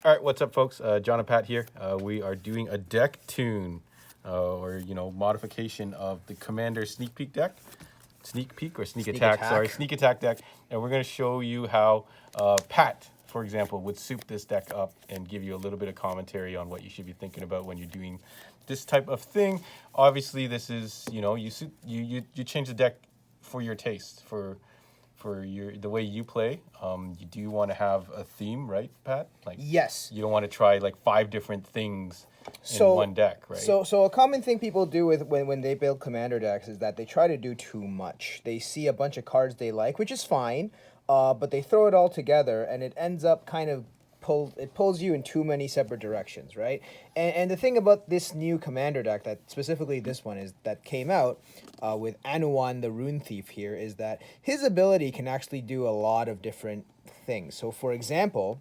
All right, what's up, folks? John and Pat here. We are doing a deck tune, or modification of the Commander Sneak Peek deck, Sneak Peek or Sneak Attack. Sorry, Sneak Attack deck, and we're going to show you how Pat, for example, would soup this deck up and give you a little bit of commentary on what you should be thinking about when you're doing this type of thing. Obviously, this is you change the deck for your taste, for the way you play. You do want to have a theme, right, Pat? Like, yes. You don't want to try like 5 different things in one deck, right? So a common thing people do with when they build commander decks is that they try to do too much. They see a bunch of cards they like, which is fine, but they throw it all together and it ends up kind of pulls you in too many separate directions, right? And the thing about this new commander deck, that specifically this one is that came out with Anuan the Rune Thief here, is that his ability can actually do a lot of different things. So for example,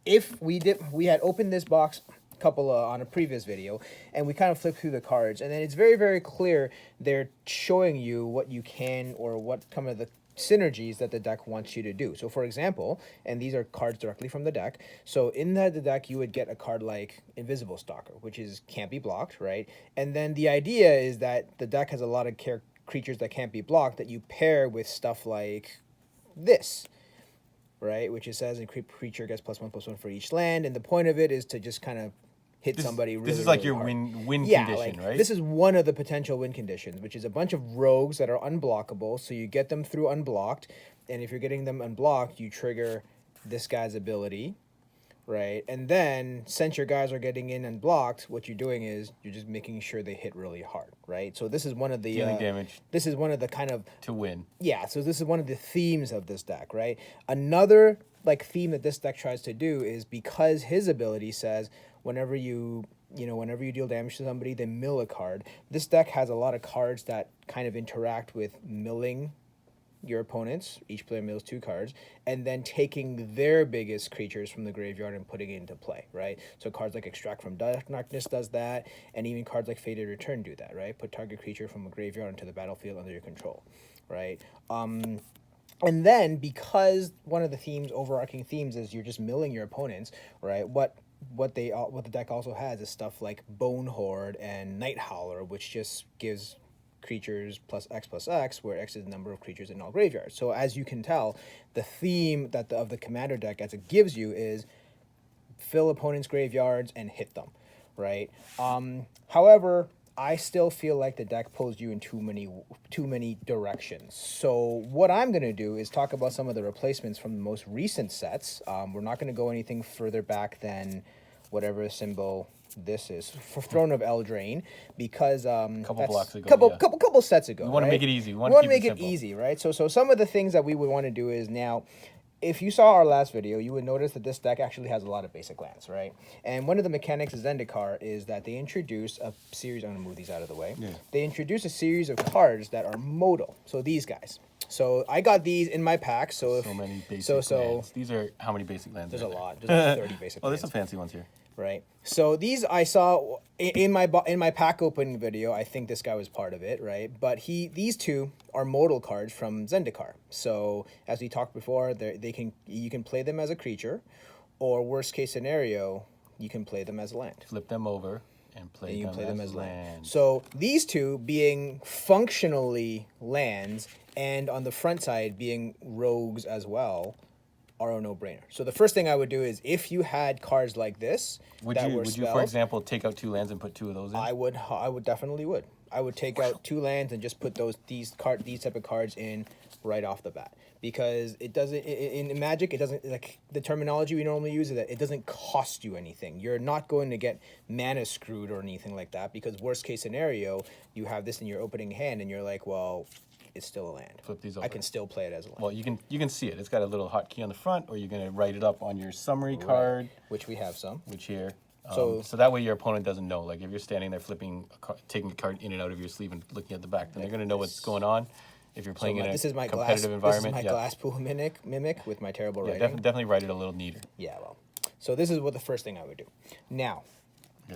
if we had opened this box couple on a previous video, and we kind of flip through the cards, and then it's very, very clear they're showing you what you can or what kind of the synergies that the deck wants you to do. So for example, and these are cards directly from the deck, so in the deck you would get a card like Invisible Stalker, which can't be blocked, right? And then the idea is that the deck has a lot of creatures that can't be blocked that you pair with stuff like this, right? Which it says, creature gets +1/+1 for each land, and the point of it is to just kind of hit somebody really, this is like really your hard. win condition, right? This is one of the potential win conditions, which is a bunch of rogues that are unblockable, so you get them through unblocked, and if you're getting them unblocked, you trigger this guy's ability, right? And then, since your guys are getting in unblocked, what you're doing is you're just making sure they hit really hard, right? So this is one of the dealing damage. This is one of the kind of to win. Yeah, so this is one of the themes of this deck, right? Another theme that this deck tries to do is, because his ability says whenever you deal damage to somebody, then mill a card. This deck has a lot of cards that kind of interact with milling your opponents. Each player mills 2 cards, and then taking their biggest creatures from the graveyard and putting it into play, right? So cards like Extract from Darkness does that, and even cards like Fated Return do that, right? Put target creature from a graveyard into the battlefield under your control, right? And then, because one of the overarching themes is you're just milling your opponents, right? What the deck also has is stuff like Bone Horde and Night Howler, which just gives creatures +X/+X, where X is the number of creatures in all graveyards. So as you can tell, the theme of the commander deck, as it gives you, is fill opponents' graveyards and hit them, right? However, I still feel like the deck pulls you in too many directions. So what I'm going to do is talk about some of the replacements from the most recent sets. We're not going to go anything further back than whatever symbol this is for Throne of Eldraine, because couple sets ago. We want to make it easy. We want to make it easy, right? So some of the things that we would want to do is, now, if you saw our last video, you would notice that this deck actually has a lot of basic lands, right? And one of the mechanics of Zendikar is that they introduce a series. I'm going to move these out of the way. Yeah. They introduce a series of cards that are modal. So these guys. So I got these in my pack. So many basic lands. These are how many basic lands? There's a lot. There's like 30 basic lands. Oh, there's some fancy ones here. Right. So these I saw in my pack opening video. I think this guy was part of it, right? But these two are modal cards from Zendikar. So as we talked before, you can play them as a creature, or worst case scenario, you can play them as a land. Flip them over and play them as land. So these two being functionally lands, and on the front side being rogues as well, are a no-brainer. So the first thing I would do is, if you had cards like this would you, for example, take out 2 lands and put 2 of those in? I would definitely would. I would take out 2 lands and just put these type of cards in right off the bat, because it doesn't in Magic, it doesn't, like, the terminology we normally use is that it doesn't cost you anything. You're not going to get mana screwed or anything like that, because worst case scenario, you have this in your opening hand and you're like, well, it's still a land. Flip these over. I can still play it as a land. Well, you can see it. It's got a little hotkey on the front, or you're going to write it up on your summary card. Which we have some. Which here. So that way your opponent doesn't know. Like, if you're standing there taking a card in and out of your sleeve and looking at the back, then they're going to know what's going on. If you're playing in a competitive environment. This is my glass pool mimic with my terrible writing. Definitely write it a little neater. Yeah, well. So this is what the first thing I would do. Now,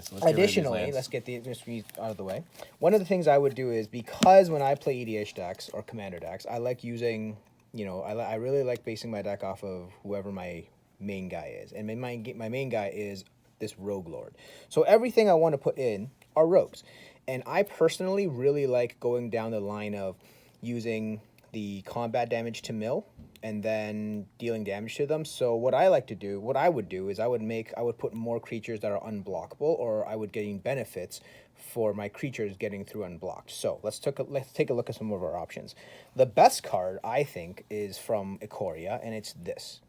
So additionally, let's get these out of the way. One of the things I would do is, because when I play EDH decks or commander decks, I like using, I really like basing my deck off of whoever my main guy is. And my main guy is this Rogue Lord. So everything I want to put in are rogues. And I personally really like going down the line of using the combat damage to mill and then dealing damage to them. So what I would do is I would put more creatures that are unblockable, or I would gain benefits for my creatures getting through unblocked. So let's take a look at some of our options. The best card I think is from Ikoria, and it's this.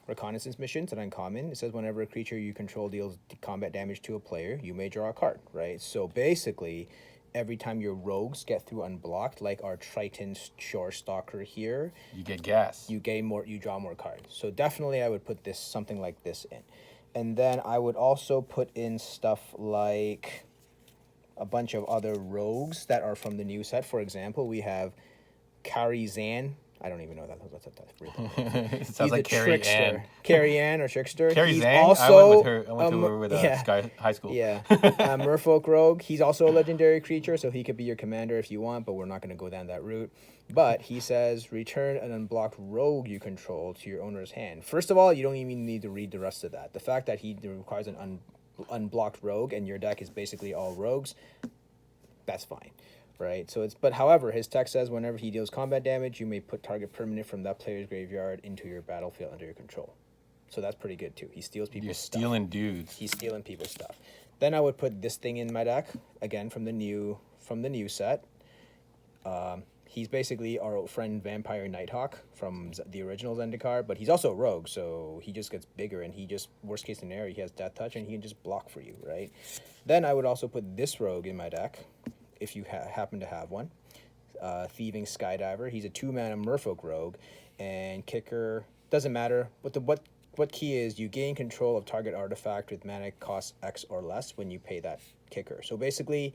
Reconnaissance mission, it's an uncommon. It says whenever a creature you control deals combat damage to a player, you may draw a card, right? So basically, every time your rogues get through unblocked, like our Triton Shore Stalker here, You get gas. you draw more cards. So definitely I would put something like this in. And then I would also put in stuff like a bunch of other rogues that are from the new set. For example, we have Karizan. I don't even know that's real. It sounds like Carrie Ann. Carrie Ann or Trickster. Carrie He's Zang? also, I went to her with Sky High School. Yeah. Merfolk Rogue. He's also a legendary creature, so he could be your commander if you want, but we're not going to go down that route. But he says, return an unblocked rogue you control to your owner's hand. First of all, you don't even need to read the rest of that. The fact that he requires an unblocked rogue and your deck is basically all rogues, that's fine. Right, but however, his text says whenever he deals combat damage, you may put target permanent from that player's graveyard into your battlefield under your control. So that's pretty good too. He steals people's stuff. You're stealing dudes. He's stealing people's stuff. Then I would put this thing in my deck again from the new set. He's basically our old friend Vampire Nighthawk from the original Zendikar, but he's also a rogue, so he just gets bigger, and worst case scenario, he has Death Touch and he can just block for you, right? Then I would also put this rogue in my deck, if you happen to have one. Thieving Skydiver. He's a 2-mana Merfolk rogue, and kicker doesn't matter. What key is you gain control of target artifact with mana cost X or less when you pay that kicker. So basically,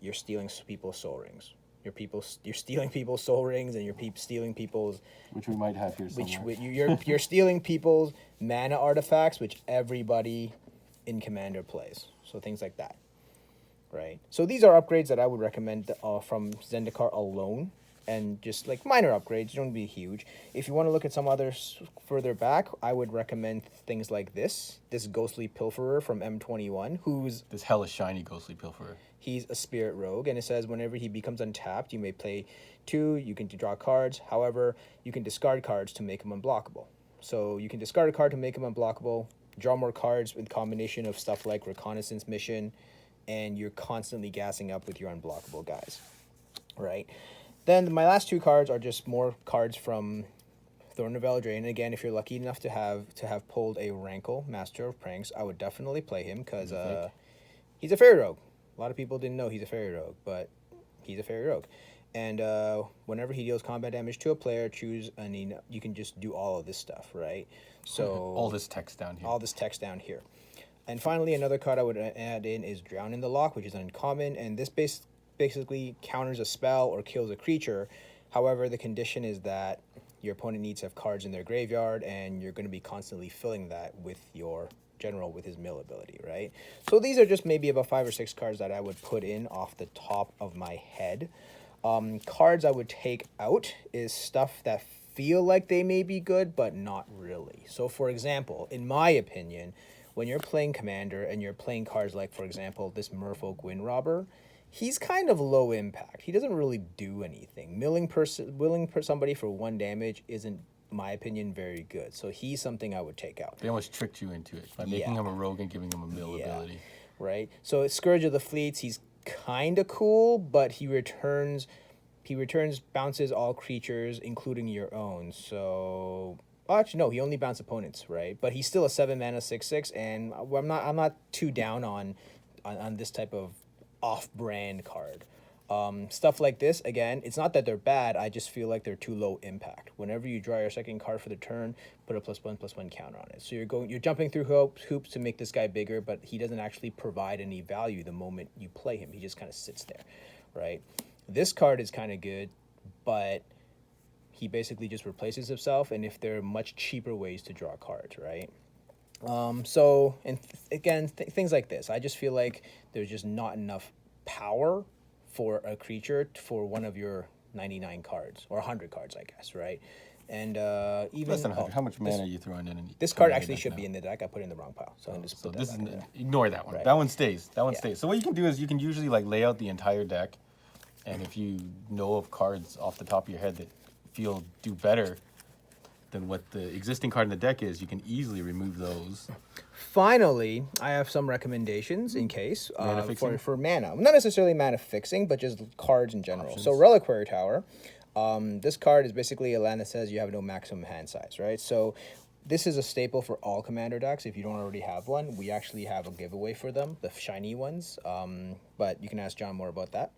you're stealing people's soul rings. You're stealing people's soul rings, and you're stealing people's, which we might have here somewhere. You're stealing people's mana artifacts, which everybody in Commander plays. So things like that. Right. So these are upgrades that I would recommend from Zendikar alone, and just like minor upgrades, don't be huge. If you want to look at some others further back, I would recommend things like this Ghostly Pilferer from M21, who's this hella shiny Ghostly Pilferer. He's a spirit rogue, and it says whenever he becomes untapped, you may play 2, you can draw cards. However, you can discard cards to make him unblockable. So you can discard a card to make him unblockable, draw more cards with combination of stuff like Reconnaissance Mission, and you're constantly gassing up with your unblockable guys, right? Then my last 2 cards are just more cards from Thorn of Eldraine. And again, if you're lucky enough to have pulled a Rankle, Master of Pranks, I would definitely play him because he's a fairy rogue. A lot of people didn't know he's a fairy rogue, but he's a fairy rogue. And whenever he deals combat damage to a player, you can just do all of this stuff, right? So all this text down here. And finally, another card I would add in is Drown in the Loch, which is uncommon, and this basically counters a spell or kills a creature. However, the condition is that your opponent needs to have cards in their graveyard, and you're going to be constantly filling that with your general with his mill ability, right? So these are just maybe about 5 or 6 cards that I would put in off the top of my head. Cards I would take out is stuff that feel like they may be good, but not really. So for example, in my opinion, when you're playing Commander and you're playing cards like, for example, this Merfolk Windrobber, he's kind of low impact. He doesn't really do anything. Willing somebody for 1 damage isn't, in my opinion, very good. So he's something I would take out. They almost tricked you into it by making him a rogue and giving him a mill ability. Right. So Scourge of the Fleets, he's kind of cool, but he returns bounces all creatures, including your own. So actually, no, he only bounces opponents, right? But he's still a 7-mana 6/6, and I'm not too down on this type of off-brand card. Stuff like this, again, it's not that they're bad, I just feel like they're too low impact. Whenever you draw your second card for the turn, put a +1/+1 counter on it. So you're jumping through hoops to make this guy bigger, but he doesn't actually provide any value the moment you play him. He just kind of sits there, right? This card is kind of good, but he basically just replaces himself, and if there are much cheaper ways to draw cards, right? Things like this. I just feel like there's just not enough power for a creature for one of your 99 cards, or 100 cards, I guess, right? And even Less than 100. How much mana are you throwing in? This card actually should be in the deck. I put it in the wrong pile, so I'm just So put this that is back in there. ignore that one. Right. That one stays. That one stays. So what you can do is you can usually like lay out the entire deck, and if you know of cards off the top of your head that feel do better than what the existing card in the deck is, you can easily remove those. Finally, I have some recommendations in case Mana fixing? for mana. Not necessarily mana fixing, but just cards in general. So Reliquary Tower. This card is basically a land that says you have no maximum hand size, right? So this is a staple for all commander decks. If you don't already have one, we actually have a giveaway for them, the shiny ones. But you can ask John more about that.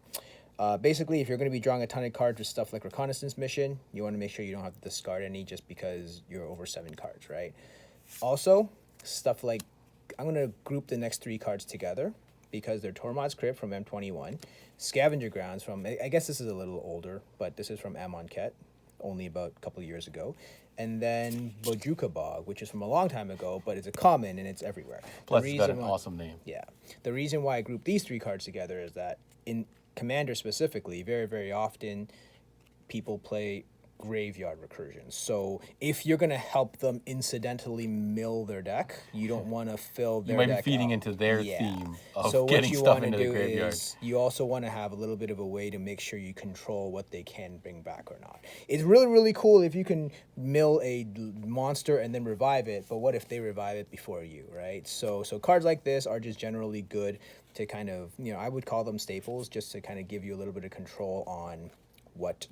Basically, if you're going to be drawing a ton of cards with stuff like Reconnaissance Mission, you want to make sure you don't have to discard any just because you're over 7 cards, right? Also, stuff like, I'm going to group the next 3 cards together because they're Tormod's Crypt from M21, Scavenger Grounds from, I guess this is a little older, but this is from Amonkhet, only about a couple of years ago. And then Bojuka Bog, which is from a long time ago, but it's a common and it's everywhere. Plus, it's got an awesome name. Yeah. The reason why I group these 3 cards together is that in Commander specifically, very, very often people play graveyard recursions. So if you're going to help them incidentally mill their deck, you don't want to fill their deck. You might be feeding into their theme of so getting what you stuff want into to the do graveyard. is you also want to have a little bit of a way to make sure you control what they can bring back or not. It's really, really cool if you can mill a monster and then revive it, but what if they revive it before you, right? So cards like this are just generally good to kind of, I would call them staples, just to kind of give you a little bit of control on what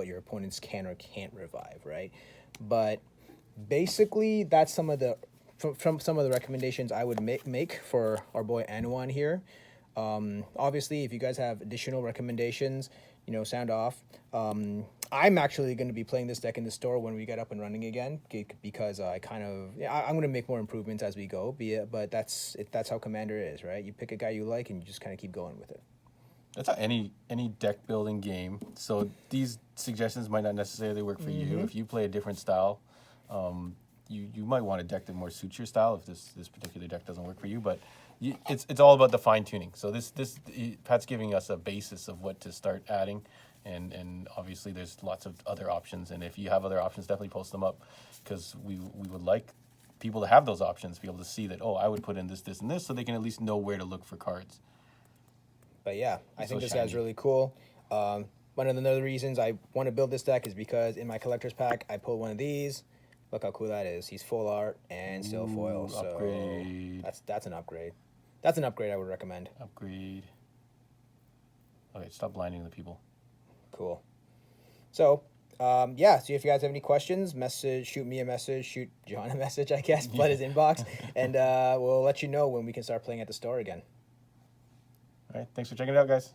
your opponents can or can't revive, right? But basically, that's some of the from some of the recommendations I would make for our boy Anuan here. Obviously, if you guys have additional recommendations, sound off. I'm actually going to be playing this deck in the store when we get up and running again, because I'm going to make more improvements as we go. But that's how Commander is, right? You pick a guy you like and you just kind of keep going with it. That's how any deck building game. So these suggestions might not necessarily work for you. If you play a different style, you might want a deck that more suits your style if this particular deck doesn't work for you. But it's all about the fine tuning. So Pat's giving us a basis of what to start adding, and obviously there's lots of other options. And if you have other options, definitely post them up, because we would like people to have those options, be able to see that, I would put in this, and this, so they can at least know where to look for cards. But yeah, I think this guy's really cool. One of the other reasons I want to build this deck is because in my collector's pack, I pulled one of these. Look how cool that is. He's full art and still foil. So upgrade. That's an upgrade. That's an upgrade I would recommend. Upgrade. Okay, stop blinding the people. Cool. So, so if you guys have any questions, shoot me a message, shoot John a message, I guess, flood his inbox, and we'll let you know when we can start playing at the store again. All right, thanks for checking it out, guys.